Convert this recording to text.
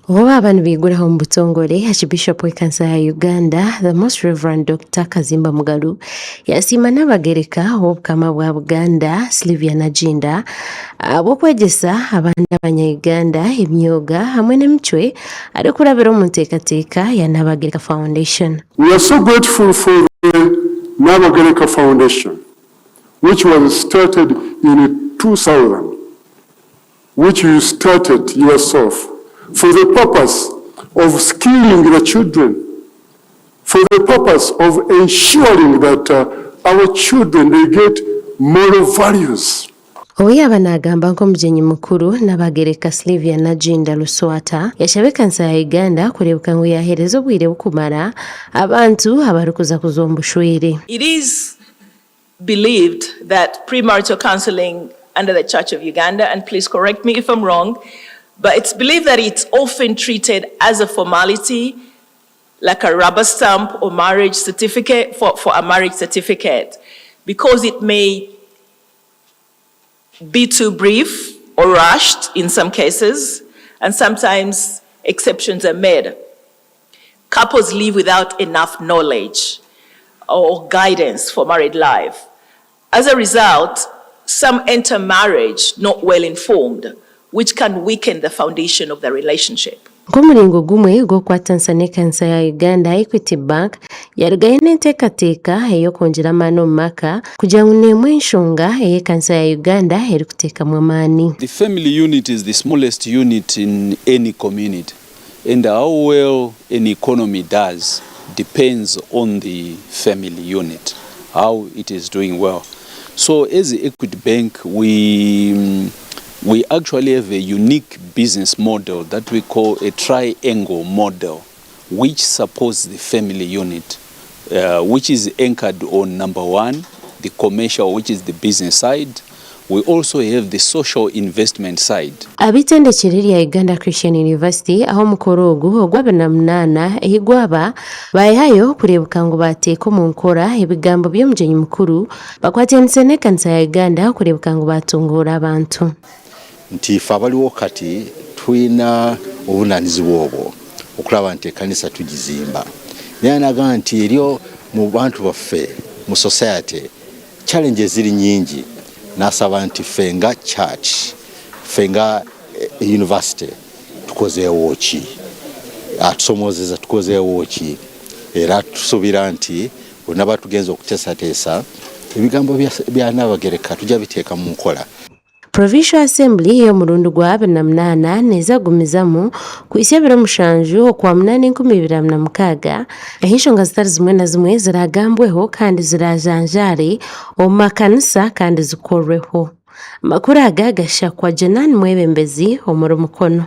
Oba abantu biguraho mu butongole Archbishop w'Ekanisa ya Uganda, the Most Reverend Dr. Kazimba Mugalu, yasiima n'abagereka w'Obukama bwa Buganda, Sylvia Najinda, abokwegesa abaana b'Abanya-Uganda emyoga hamwe n'emicwe arikurabira mu nteekateeka ya Nabagereka Foundation. We are so grateful for the Nabagereka Foundation, which was started in 2000, which you started yourself, for the purpose of skilling the children, for the purpose of ensuring that our children, they get moral values. Oyaba n'agamba nk'omugenyi mukuru Nabagereka Sylvia Najinda Luswata yashabye Ekanisa ya Uganda kurebuka ngu yahereza obwire bukumara abantu abarikuza kuza Omubushwere. It is believed that premarital counseling under the Church of Uganda, and please correct me if I'm wrong, but it's believed that it's often treated as a formality, like a rubber stamp or marriage certificate for a marriage certificate, because it may be too brief or rushed in some cases, and sometimes exceptions are made. Couples live without enough knowledge or guidance for married life. As a result, some enter marriage not well informed, which can weaken the foundation of the relationship. Nk'omulingo gumwe gw'okwatanisa n'Ekanisa ya Uganda, Equity Bank yarugayo n'enteekateeka ey'okwongyera amaani omu maka kugira ngu n'emwe ensonga ey'Ekanisa ya Uganda erikuteekamu amaani. The family unit is the smallest unit in any community, and how well an economy does depends on the family unit, how it is doing well. So as the Equity Bank, we actually have a unique business model that we call a triangle model, which supports the family unit, which is anchored on number one, the commercial, which is the business side. We also have the social investment side. Abitendekero lya Uganda Christian University aho mukoro ogu ogw'Abannamunana ehigwaba bayayo kurebuka ngu bateeka mu nkora ebigambo by'omugenyi mukuru bakwatanise n'Ekanisa ya Uganda kurebuka ngu batunguura abantu. Nti ife abaliwo kati tulina obuvunaanyizibwa obwo okulaba nti Ekanisa tugizimba. Naye naga nti eryo mu bantu baffe mu society challenges ziri nyingi. Nasaba nti ffe nga church, ffe nga university tukozeewo ki, atusomozeza tukozeewo ki, era tusuubira nti bonna batugenza okuteesateesa ebigambo bya Nabagereka tujja biteeka mu nkola. Provincial Assembly y'omulundi gwa 48 nezagumizamu ku Isebero 7 okwa 8/2026 ehishonga zitari zimwe na zimwe ziragambweho kandi zirajanjare omu makanisa kandi zikorweho. Amakuru aga gashakwa Jenan Mwebembezi omuri Mukono.